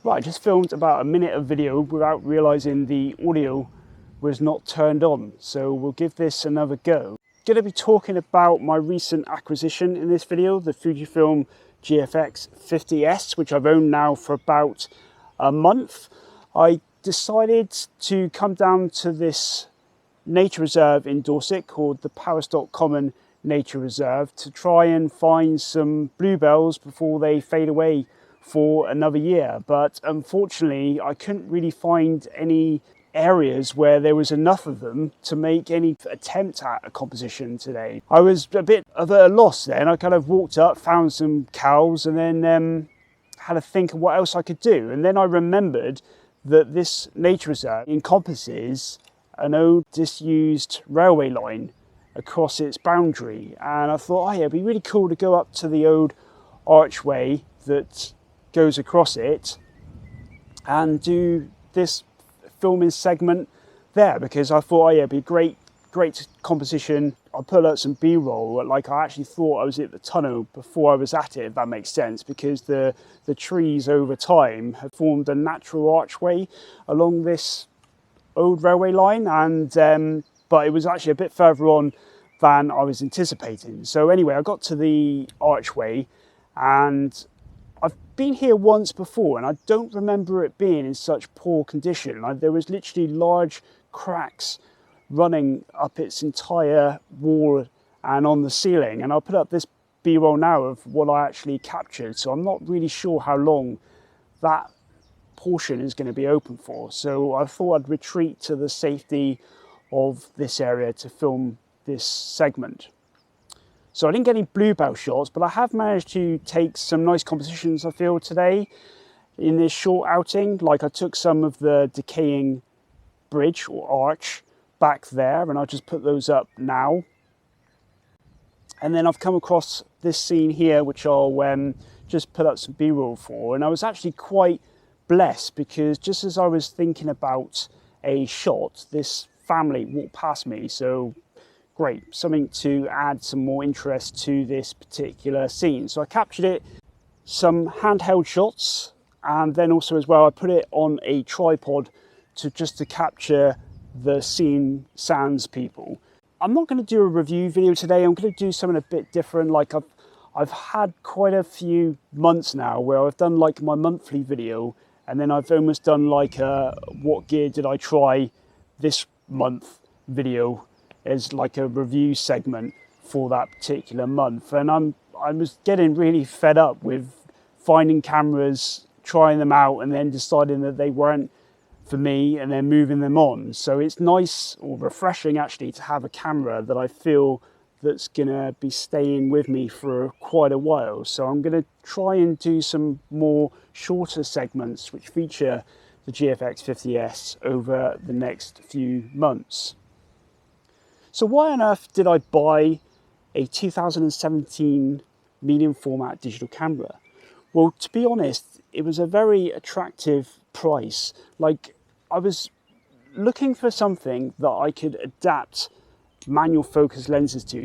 Right, I just filmed about a minute of video without realizing the audio was not turned on, so we'll give this another go. Going to be talking about my recent acquisition in this video, the Fujifilm GFX50S, which I've owned now for about a month. I decided to come down to this nature reserve in Dorset called the Powerstock Common Nature Reserve to try and find some bluebells before they fade away for another year, but unfortunately I couldn't really find any areas where there was enough of them to make any attempt at a composition today. I was a bit of a loss then. I kind of walked up, found some cows, and then had to think of what else I could do. And then I remembered that this nature reserve encompasses an old disused railway line across its boundary, and I thought, oh yeah, it'd be really cool to go up to the old archway that goes across it and do this filming segment there, because I thought, oh yeah, it'd be great composition. I'll put out some B-roll, like I actually thought I was at the tunnel before I was at it, if that makes sense, because the trees over time have formed a natural archway along this old railway line, and but it was actually a bit further on than I was anticipating. So anyway, I got to the archway, and I've been here once before and I don't remember it being in such poor condition. There was literally large cracks running up its entire wall and on the ceiling, and I'll put up this B-roll now of what I actually captured, so I'm not really sure how long that portion is going to be open for. So I thought I'd retreat to the safety of this area to film this segment. So I didn't get any bluebell shots, but I have managed to take some nice compositions, I feel, today in this short outing. Like I took some of the decaying bridge or arch back there, and I'll just put those up now. And then I've come across this scene here, which I'll just put up some B-roll for. And I was actually quite blessed, because just as I was thinking about a shot, this family walked past me. So great, something to add some more interest to this particular scene. So I captured it, some handheld shots, and then also as well I put it on a tripod just to capture the scene sans people. I'm not going to do a review video today. I'm going to do something a bit different. Like I've had quite a few months now where I've done like my monthly video, and then I've almost done like a what gear did I try this month video as like a review segment for that particular month. And I was getting really fed up with finding cameras, trying them out, and then deciding that they weren't for me and then moving them on. So it's nice, or refreshing actually, to have a camera that I feel that's gonna be staying with me for quite a while. So I'm gonna try and do some more shorter segments which feature the GFX50S over the next few months. So why on earth did I buy a 2017 medium format digital camera? Well, to be honest, it was a very attractive price. Like, I was looking for something that I could adapt manual focus lenses to,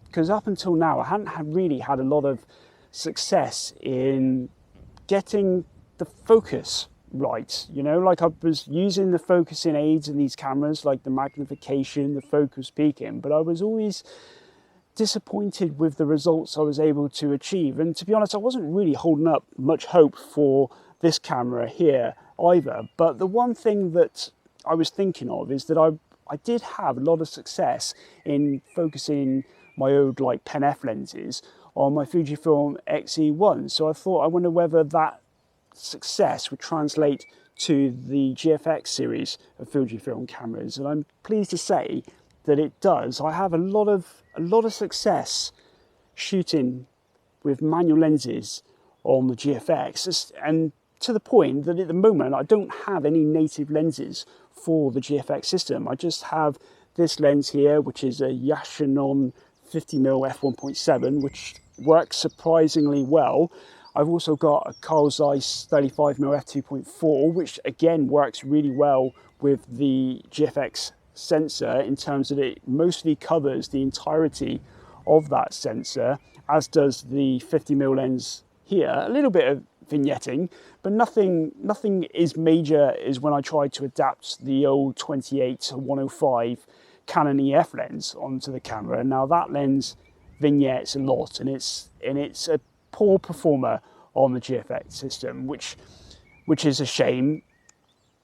because up until now I hadn't really had a lot of success in getting the focus right. You know, like I was using the focusing aids in these cameras, like the magnification, the focus peaking, but I was always disappointed with the results I was able to achieve. And to be honest, I wasn't really holding up much hope for this camera here either. But the one thing that I was thinking of is that I did have a lot of success in focusing my old like Pen F lenses on my Fujifilm X-E1. So I thought, I wonder whether that success would translate to the GFX series of Fujifilm cameras, and I'm pleased to say that it does. I have a lot of success shooting with manual lenses on the GFX, and to the point that at the moment I don't have any native lenses for the GFX system. I just have this lens here, which is a Yashinon 50mm f1.7, which works surprisingly well. I've also got a Carl Zeiss 35mm f2.4, which again works really well with the GFX sensor in terms that it mostly covers the entirety of that sensor, as does the 50mm lens here. A little bit of vignetting, but nothing is major is when I tried to adapt the old 28-105 Canon EF lens onto the camera. Now that lens vignettes a lot, and it's a poor performer on the GFX system, which is a shame,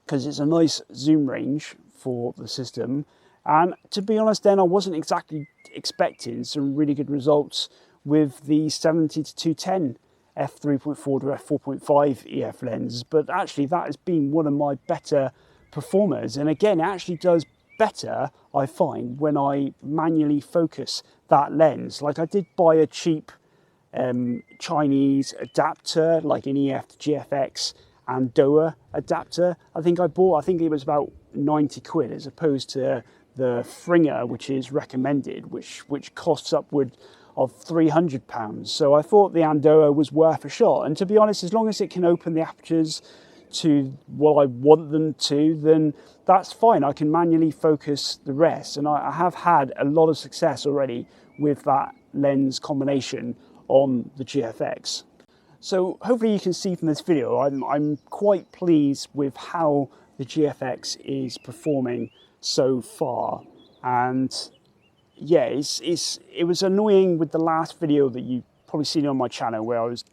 because it's a nice zoom range for the system. And to be honest, then I wasn't exactly expecting some really good results with the 70-210 f3.4 to f4.5 EF lens, but actually that has been one of my better performers. And again, it actually does better, I find, when I manually focus that lens. Like, I did buy a cheap Chinese adapter, like an EF to GFX and DOA adapter. I think it was about 90 quid, as opposed to the Fringer, which is recommended, which costs upward of £300. So I thought the Andoa was worth a shot. And to be honest, as long as it can open the apertures to what I want them to, then that's fine. I can manually focus the rest. And I have had a lot of success already with that lens combination on the GFX. So hopefully you can see from this video, I'm quite pleased with how the GFX is performing so far. And yeah, it was annoying with the last video that you probably seen on my channel, where I was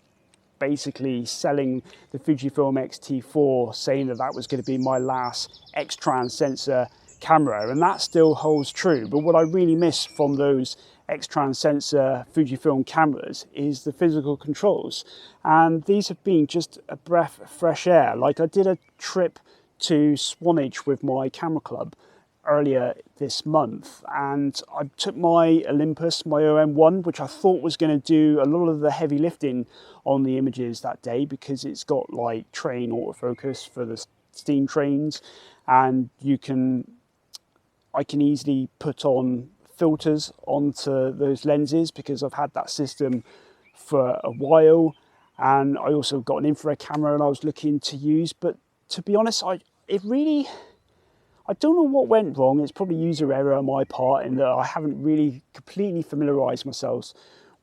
basically selling the Fujifilm X-T4, saying that was going to be my last X-Trans sensor camera, and that still holds true. But what I really miss from those X-Trans sensor Fujifilm cameras is the physical controls, and these have been just a breath of fresh air. Like, I did a trip to Swanage with my camera club earlier this month, and I took my Olympus, my OM1, which I thought was going to do a lot of the heavy lifting on the images that day, because it's got like train autofocus for the steam trains, and I can easily put on filters onto those lenses, because I've had that system for a while. And I also got an infrared camera and I was looking to use, but to be honest, I don't know what went wrong. It's probably user error on my part, in that I haven't really completely familiarized myself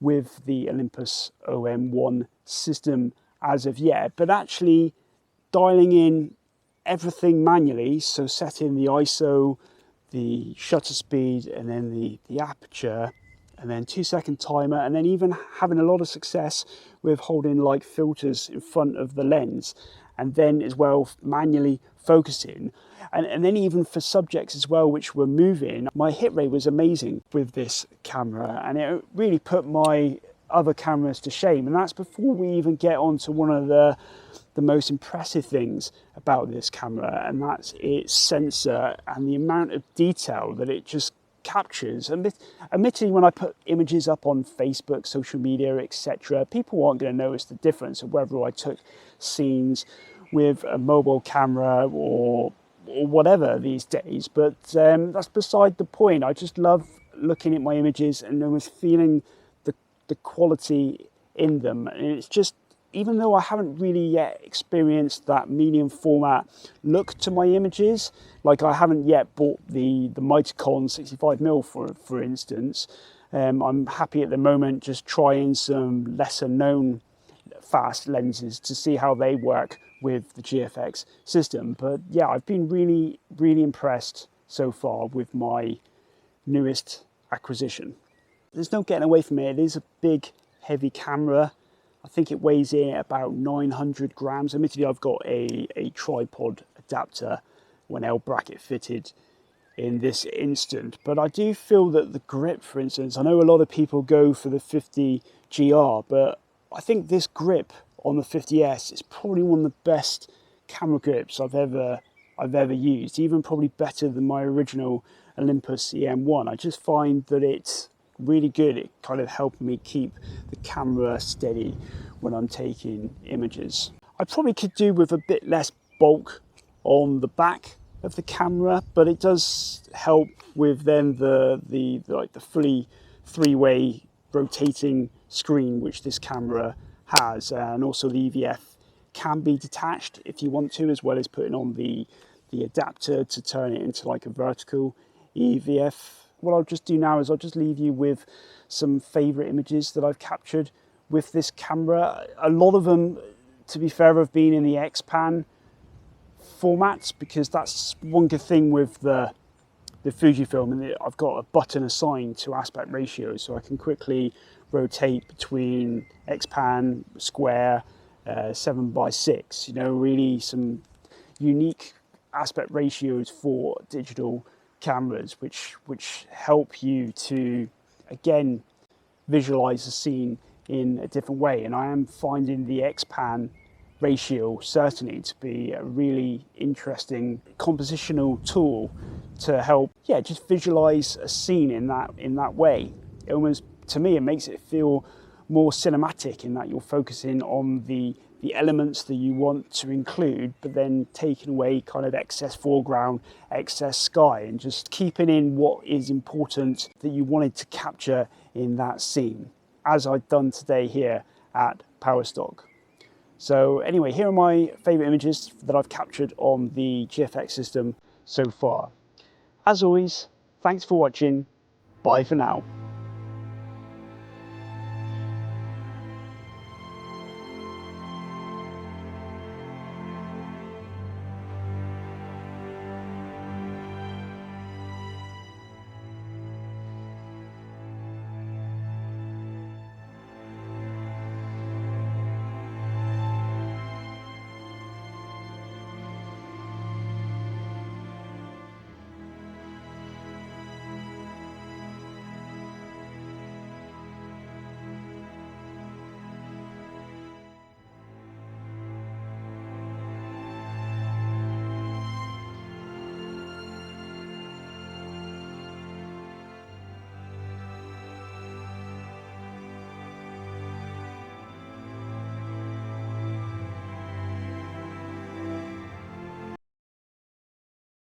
with the Olympus OM1 system as of yet, but actually dialing in everything manually, so setting the ISO, the shutter speed, and then the aperture, and then 2-second timer, and then even having a lot of success with holding like filters in front of the lens, and then as well manually focusing, and then even for subjects as well which were moving, my hit rate was amazing with this camera, and it really put my other cameras to shame. And that's before we even get on to one of the most impressive things about this camera, and that's its sensor and the amount of detail that it just captures. Admittedly, when I put images up on Facebook, social media, etc., people aren't going to notice the difference of whether I took scenes with a mobile camera or whatever these days, but that's beside the point. I just love looking at my images and almost feeling the quality in them. And it's just, even though I haven't really yet experienced that medium format look to my images, like I haven't yet bought the Miticon 65mm for instance, I'm happy at the moment just trying some lesser known fast lenses to see how they work with the GFX system. But yeah, I've been really impressed so far with my newest acquisition. There's no getting away from it. It is a big, heavy camera. I think it weighs in at about 900 grams. Admittedly, I've got a tripod adapter, one L bracket fitted in this instant, but I do feel that the grip, for instance, I know a lot of people go for the 50 GR, but I think this grip on the 50S is probably one of the best camera grips I've ever used, even probably better than my original Olympus EM1. I just find that it's really good. It kind of helped me keep the camera steady when I'm taking images. I probably could do with a bit less bulk on the back of the camera, but it does help with then the fully three-way rotating screen which this camera has, and also the EVF can be detached if you want to, as well as putting on the adapter to turn it into like a vertical EVF. What I'll just do now is I'll just leave you with some favorite images that I've captured with this camera. A lot of them to be fair, of being in the Xpan formats, because that's one good thing with the Fujifilm, and I've got a button assigned to aspect ratio, so I can quickly rotate between Xpan, square, 7:6. You know, really some unique aspect ratios for digital cameras, which help you to again visualize the scene in a different way. And I am finding the Xpan ratio certainly to be a really interesting compositional tool to help, yeah, just visualize a scene in that way. It almost, to me, it makes it feel more cinematic in that you're focusing on the elements that you want to include, but then taking away kind of excess foreground, excess sky, and just keeping in what is important that you wanted to capture in that scene, as I've done today here at Powerstock. So anyway, here are my favorite images that I've captured on the GFX system so far. As always, thanks for watching. Bye for now.